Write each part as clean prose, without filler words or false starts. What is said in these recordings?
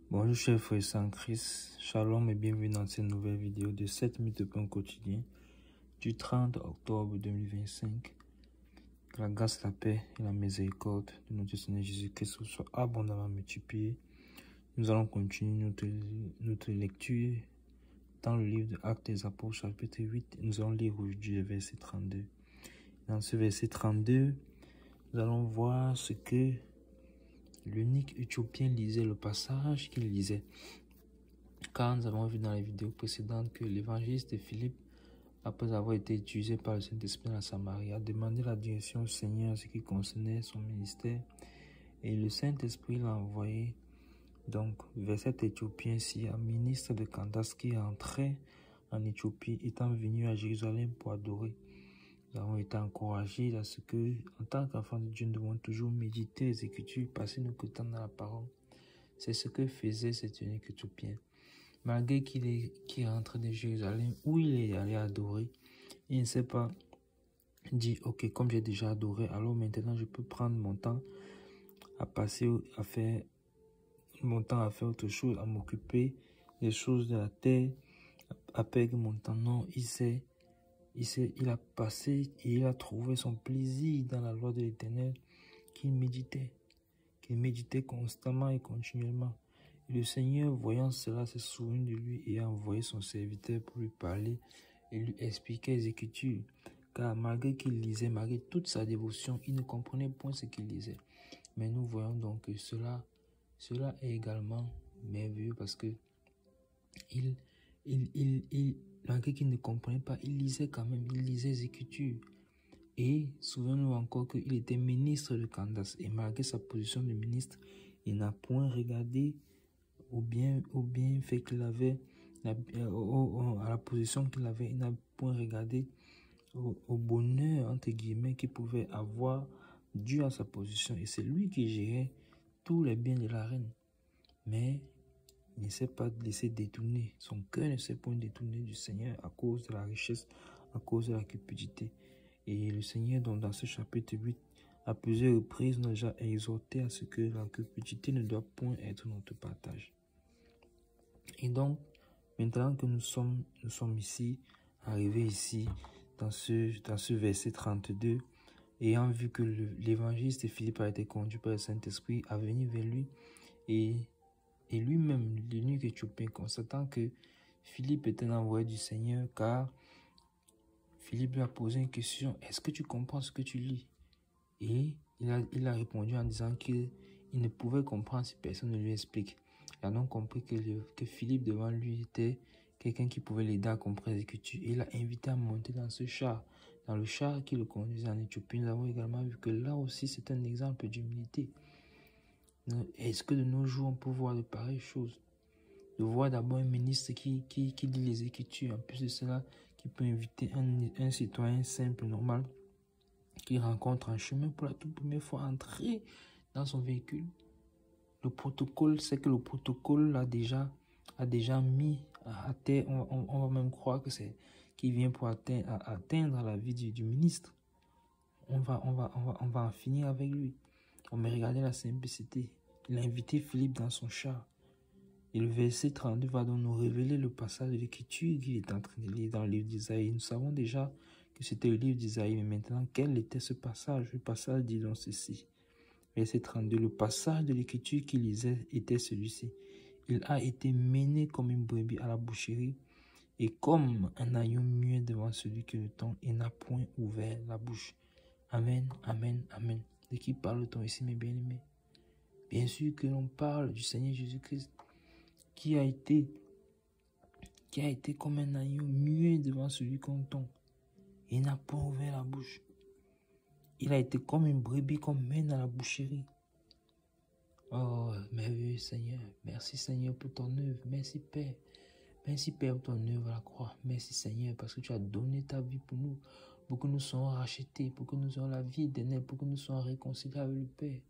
Bonjour chers frères sans Christ, shalom et bienvenue dans cette nouvelle vidéo de 7 minutes de pain quotidien du 30 octobre 2025. Que la grâce, la paix et la miséricorde de notre Seigneur Jésus-Christ soient abondamment multipliées. Nous allons continuer notre lecture dans le livre de Actes des Apôtres chapitre 8. Nous allons lire aujourd'hui le verset 32. Dans ce verset 32, nous allons voir ce que l'eunuque éthiopien lisait, le passage qu'il lisait. Car nous avons vu dans les vidéos précédentes que l'évangéliste Philippe, après avoir été utilisé par le Saint-Esprit dans la Samarie, a demandé la direction au Seigneur en ce qui concernait son ministère. Et le Saint-Esprit l'a envoyé donc vers cet Éthiopien-ci, un ministre de Candace qui est entré en Éthiopie, étant venu à Jérusalem pour adorer. Nous avons été encouragés à ce que, en tant qu'enfants de Dieu, nous devons toujours méditer les Écritures, passer notre temps dans la parole. C'est ce que faisait cet eunuque éthiopien. Malgré qu'il est rentré de Jérusalem, où il est allé adorer, il ne s'est pas dit, ok, comme j'ai déjà adoré, alors maintenant je peux prendre mon temps à passer, à faire autre chose, à m'occuper des choses de la terre, à perdre mon temps. Non, il a passé et il a trouvé son plaisir dans la loi de l'Éternel qu'il méditait constamment et continuellement. Et le Seigneur, voyant cela, se souvint de lui et a envoyé son serviteur pour lui parler et lui expliquer les Écritures. Car malgré qu'il lisait, malgré toute sa dévotion, il ne comprenait point ce qu'il lisait. Mais nous voyons donc que cela est également merveilleux parce que malgré qu'il ne comprenait pas, il lisait quand même, il lisait les Écritures. Et souvenons-nous encore qu'il était ministre de Candace. Et malgré sa position de ministre, il n'a point regardé au bienfait qu'il avait, à la position qu'il avait, il n'a point regardé au bonheur, entre guillemets, qu'il pouvait avoir dû à sa position. Et c'est lui qui gérait tous les biens de la reine. Mais il ne s'est pas laissé détourner. Son cœur ne s'est point détourné du Seigneur à cause de la richesse, à cause de la cupidité. Et le Seigneur, dans ce chapitre 8, à plusieurs reprises, nous a déjà exhorté à ce que la cupidité ne doit point être notre partage. Et donc, maintenant que nous sommes ici, arrivés ici, dans ce verset 32, ayant vu que l'évangéliste Philippe a été conduit par le Saint-Esprit à venir vers lui, et lui-même, l'eunuque éthiopien, constatant que Philippe était un envoyé du Seigneur, car Philippe lui a posé une question, est-ce que tu comprends ce que tu lis? Et il a répondu en disant qu'il ne pouvait comprendre si personne ne lui explique. Il a donc compris que Philippe devant lui était quelqu'un qui pouvait l'aider à comprendre les Écritures. Il l'a invité à monter dans ce char, dans le char qui le conduisait en Éthiopie. Nous avons également vu que là aussi c'est un exemple d'humilité. Est-ce que de nos jours on peut voir de pareilles choses? De voir d'abord un ministre qui lit les Écritures, en plus de cela, qui peut inviter un citoyen simple, normal, qui rencontre en chemin pour la toute première fois entrer dans son véhicule. Le protocole, c'est que le protocole l'a déjà mis à terre. On va même croire que c'est qu'il vient pour atteindre la vie du ministre. On va en finir avec lui. On va regarder la simplicité. Il a invité Philippe dans son char. Et le verset 32 va donc nous révéler le passage de l'Écriture qu'il est en train de lire dans le livre d'Isaïe. Nous savons déjà que c'était le livre d'Isaïe, mais maintenant, quel était ce passage? Le passage dit donc ceci. Verset 32, le passage de l'Écriture qu'il lisait était celui-ci. Il a été mené comme une brebis à la boucherie, et comme un agneau muet devant celui qui le tond, et n'a point ouvert la bouche. Amen, amen, amen. De qui parle-t-on ici, mes bien-aimés? Bien sûr que l'on parle du Seigneur Jésus-Christ, qui a été comme un agneau muet devant celui qu'on tond. Il n'a pas ouvert la bouche. Il a été comme une brebis qu'on mène à la boucherie. Oh, merveilleux Seigneur. Merci Seigneur pour ton œuvre. Merci Père. Merci Père pour ton œuvre à la croix. Merci Seigneur parce que tu as donné ta vie pour nous. Pour que nous soyons rachetés. Pour que nous ayons la vie éternelle. Pour que nous soyons réconciliés avec le Père.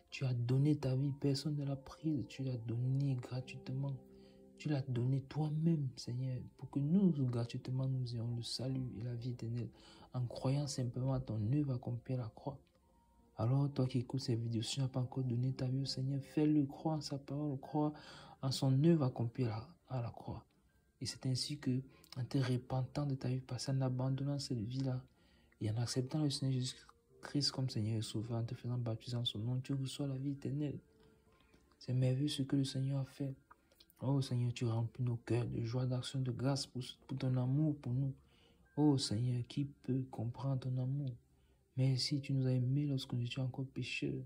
Tu as donné ta vie. Personne ne l'a prise. Tu l'as donnée gratuitement. Tu l'as donné toi-même, Seigneur, pour que nous, gratuitement, nous ayons le salut et la vie éternelle, en croyant simplement à ton œuvre accomplie à la croix. Alors, toi qui écoutes cette vidéo, si tu n'as pas encore donné ta vie au Seigneur, fais-le, crois en sa parole, crois en son œuvre accomplie à la croix. Et c'est ainsi que, en te repentant de ta vie passée, en abandonnant cette vie-là, et en acceptant le Seigneur Jésus-Christ comme Seigneur et Sauveur, en te faisant baptiser en son nom, tu reçois la vie éternelle. C'est merveilleux ce que le Seigneur a fait. Oh Seigneur, tu remplis nos cœurs de joie, d'action, de grâce pour ton amour pour nous. Oh Seigneur, qui peut comprendre ton amour? Merci, tu nous as aimés lorsque nous étions encore pécheurs.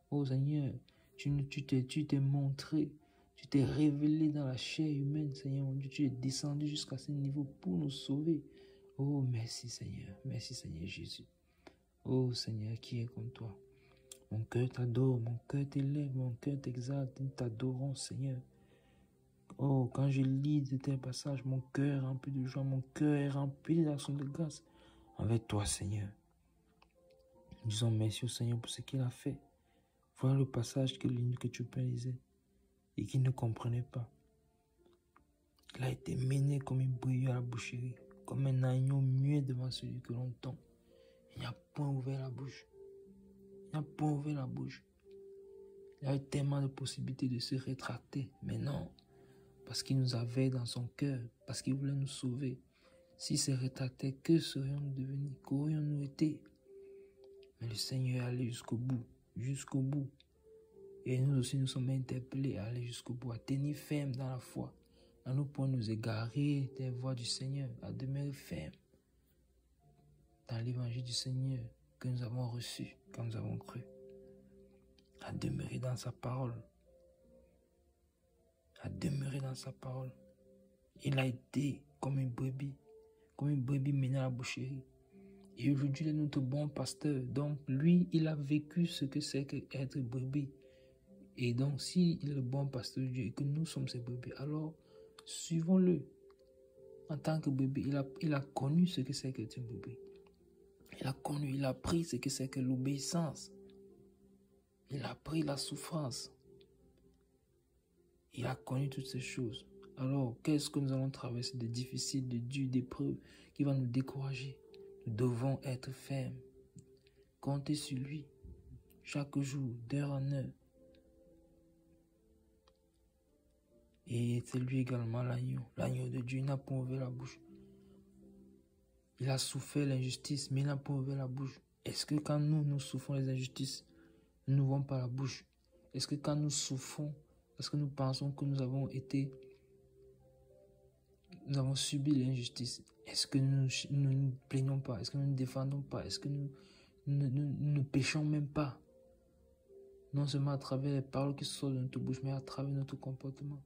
Oh Seigneur, tu t'es montré, tu t'es révélé dans la chair humaine, Seigneur mon Dieu. Tu es descendu jusqu'à ce niveau pour nous sauver. Oh, merci Seigneur Jésus. Oh Seigneur, qui est comme toi? Mon cœur t'adore, mon cœur t'élève, mon cœur t'exalte, nous t'adorons Seigneur. Oh, quand je lis de tes passages, mon cœur est rempli de joie, mon cœur est rempli d'actions de grâce avec toi Seigneur. Disons merci au Seigneur pour ce qu'il a fait. Voilà le passage que tu peux lire et qu'il ne comprenait pas. Il a été mené comme une brebis à la boucherie, comme un agneau muet devant celui que l'on tond. Il n'a point ouvert la bouche. Il n'a point ouvert la bouche. Il avait tellement de possibilités de se rétracter, mais non, parce qu'il nous avait dans son cœur, parce qu'il voulait nous sauver. S'il se rétractait, que serions-nous devenus? Qu'aurions-nous été? Mais le Seigneur est allé jusqu'au bout, jusqu'au bout. Et nous aussi, nous sommes interpellés à aller jusqu'au bout, à tenir ferme dans la foi, à ne point nous égarer des voies du Seigneur, à demeurer ferme dans l'évangile du Seigneur que nous avons reçu quand nous avons cru, à demeurer dans sa parole, à demeurer dans sa parole. Il a été comme une brebis menée à la boucherie. Et aujourd'hui, il est notre bon pasteur. Donc, lui, il a vécu ce que c'est qu'être brebis. Et donc, s'il est le bon pasteur de Dieu et que nous sommes ses brebis, alors suivons-le. En tant que brebis, il a connu ce que c'est qu'être une brebis. Il a appris ce que c'est que l'obéissance. Il a appris la souffrance. Il a connu toutes ces choses. Alors, qu'est-ce que nous allons traverser de difficile, de dur, d'épreuves qui va nous décourager? Nous devons être fermes. Compter sur lui chaque jour, d'heure en heure. Et c'est lui également l'agneau de Dieu. Il n'a pas ouvert la bouche. Il a souffert l'injustice, mais il n'a pas ouvert la bouche. Est-ce que quand nous souffrons les injustices, nous n'ouvrons pas la bouche? Est-ce que quand nous souffrons, parce que nous pensons que nous avons subi l'injustice, est-ce que nous ne nous plaignons pas? Est-ce que nous ne défendons pas? Est-ce que nous ne péchons même pas? Non seulement à travers les paroles qui sortent de notre bouche, mais à travers notre comportement.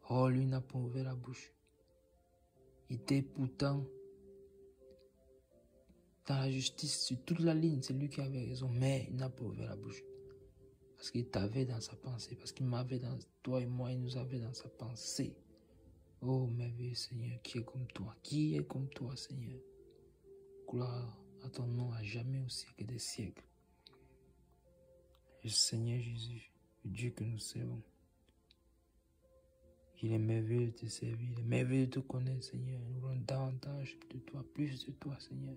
Oh, lui n'a pas ouvert la bouche. Il était pourtant dans la justice, sur toute la ligne, c'est lui qui avait raison, mais il n'a pas ouvert la bouche. Parce qu'il t'avait dans sa pensée, parce qu'il m'avait dans toi et moi, il nous avait dans sa pensée. Oh, merveilleux Seigneur, qui est comme toi? Qui est comme toi, Seigneur? Gloire à ton nom à jamais au siècle des siècles. Et Seigneur Jésus, le Dieu que nous servons, il est merveilleux de te servir, il est merveilleux de te connaître, Seigneur. Nous voulons davantage de toi, plus de toi, Seigneur.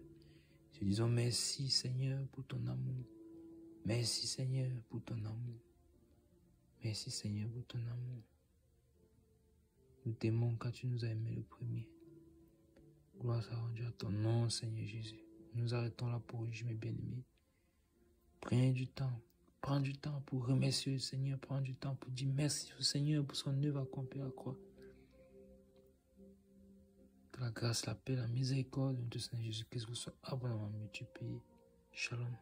Te disons merci, Seigneur, pour ton amour. Merci, Seigneur, pour ton amour. Merci, Seigneur, pour ton amour. Nous t'aimons quand tu nous as aimés le premier. Gloire soit rendue à ton nom, Seigneur Jésus. Nous arrêtons là pour aujourd'hui, mes bien-aimés. Prenez du temps. Prends du temps pour remercier le Seigneur. Prends du temps pour dire merci au Seigneur pour son œuvre accomplie à la croix. Que la grâce, la paix, la miséricorde de notre Seigneur Jésus-Christ vous soit abondamment multipliée. Shalom.